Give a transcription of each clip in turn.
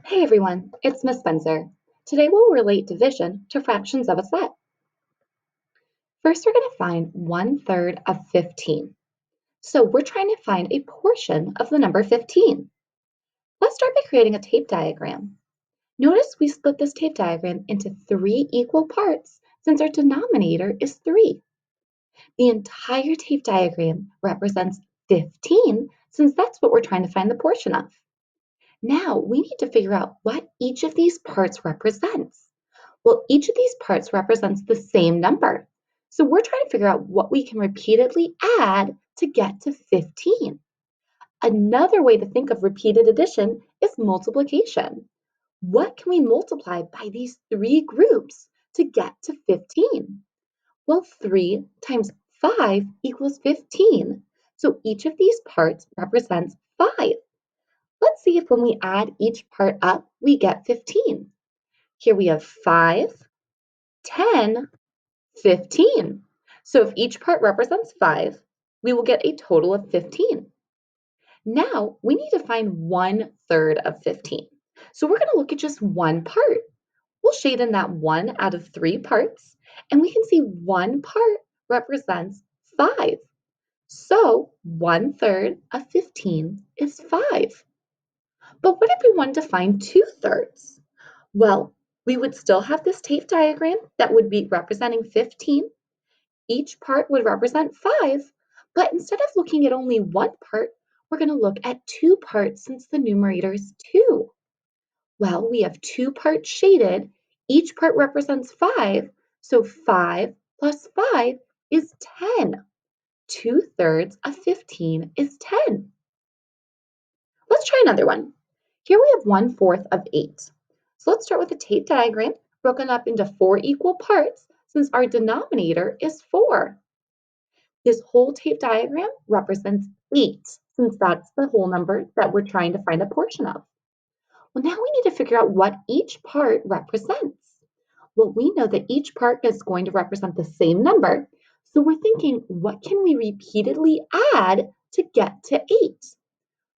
Hey everyone, it's Miss Spencer. Today we'll relate division to fractions of a set. First, we're going to find 1/3 of 15. So we're trying to find a portion of the number 15. Let's start by creating a tape diagram. Notice we split this tape diagram into 3 equal parts since our denominator is 3. The entire tape diagram represents 15 since that's what we're trying to find the portion of. Now we need to figure out what each of these parts represents. Well, each of these parts represents the same number. So we're trying to figure out what we can repeatedly add to get to 15. Another way to think of repeated addition is multiplication. What can we multiply by these 3 groups to get to 15? Well, 3 times 5 equals 15. So each of these parts represents 5. Let's see if when we add each part up, we get 15. Here we have 5, 10, 15. So if each part represents 5, we will get a total of 15. Now we need to find 1/3 of 15. So we're going to look at just one part. We'll shade in that 1 out of 3 parts, and we can see one part represents 5. So 1/3 of 15 is 5. But what if we wanted to find 2/3? Well, we would still have this tape diagram that would be representing 15. Each part would represent 5, but instead of looking at only one part, we're going to look at 2 parts since the numerator is 2. Well, we have 2 parts shaded. Each part represents 5, so 5 plus 5 is 10. 2/3 of 15 is 10. Let's try another one. Here we have 1/4 of 8. So let's start with a tape diagram broken up into 4 equal parts since our denominator is 4. This whole tape diagram represents 8 since that's the whole number that we're trying to find a portion of. Well, now we need to figure out what each part represents. Well, we know that each part is going to represent the same number, so we're thinking, what can we repeatedly add to get to 8?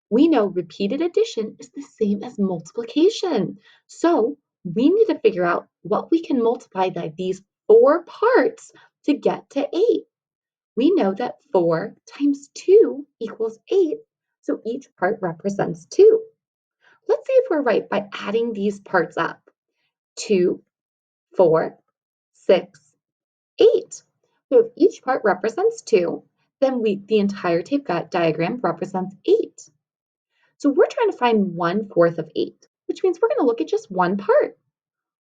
We know repeated addition is the same as multiplication. So we need to figure out what we can multiply by these 4 parts to get to 8. We know that 4 times 2 equals 8, so each part represents 2. Let's see if we're right by adding these parts up. 2, 4, 6, 8. So if each part represents 2, then the entire tape diagram represents 8. So we're trying to find 1/4 of 8, which means we're going to look at just one part.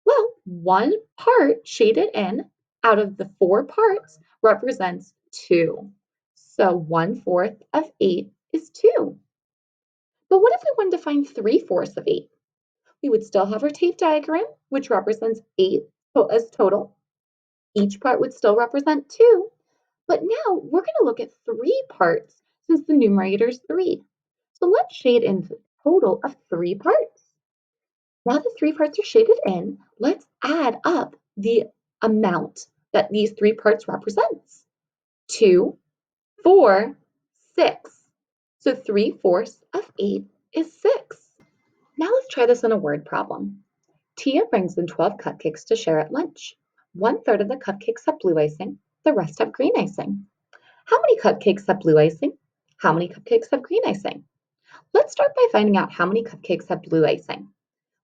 Well, one part shaded in out of the 4 parts represents 2. So 1/4 of 8 is 2. But what if we wanted to find 3/4 of 8? We would still have our tape diagram, which represents 8 as total. Each part would still represent 2. But now we're going to look at 3 parts since the numerator is 3. So let's shade in the total of 3 parts. Now the 3 parts are shaded in, let's add up the amount that these 3 parts represents. 2, 4, 6. So 3/4 of 8 is 6. Now let's try this in a word problem. Tia brings in 12 cupcakes to share at lunch. 1/3 of the cupcakes have blue icing, the rest have green icing. How many cupcakes have blue icing? How many cupcakes have green icing? Let's start by finding out how many cupcakes have blue icing.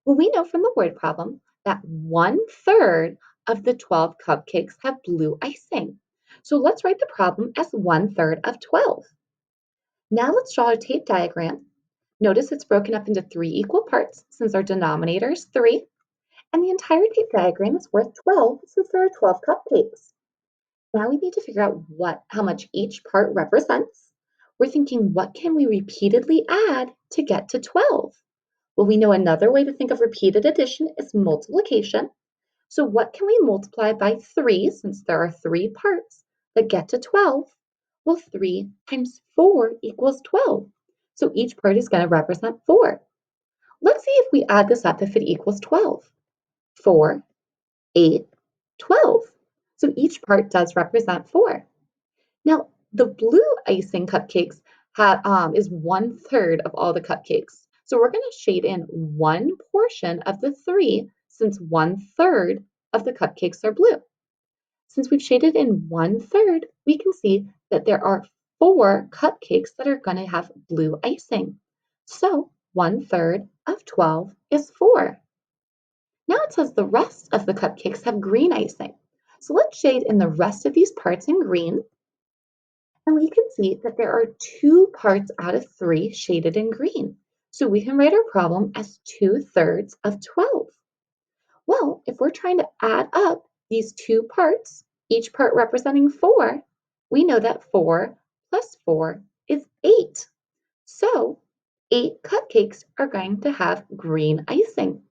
Well, we know from the word problem that 1/3 of the 12 cupcakes have blue icing. So let's write the problem as 1/3 of 12. Now let's draw a tape diagram. Notice it's broken up into 3 equal parts since our denominator is 3, and the entire tape diagram is worth 12 since there are 12 cupcakes. Now we need to figure out how much each part represents. We're thinking, what can we repeatedly add to get to 12? Well, we know another way to think of repeated addition is multiplication. So what can we multiply by 3 since there are 3 parts that get to 12? Well, 3 times 4 equals 12. So each part is going to represent 4. Let's see if we add this up if it equals 12. 4, 8, 12. So each part does represent 4. Now, the blue icing cupcakes is 1/3 of all the cupcakes. So we're going to shade in one portion of the three since 1/3 of the cupcakes are blue. Since we've shaded in 1/3, we can see that there are 4 cupcakes that are going to have blue icing. So 1/3 of 12 is 4. Now it says the rest of the cupcakes have green icing. So let's shade in the rest of these parts in green. And we can see that there are 2 parts out of 3 shaded in green. So we can write our problem as 2/3 of 12. Well, if we're trying to add up these 2 parts, each part representing 4, we know that 4 plus 4 is 8. So 8 cupcakes are going to have green icing.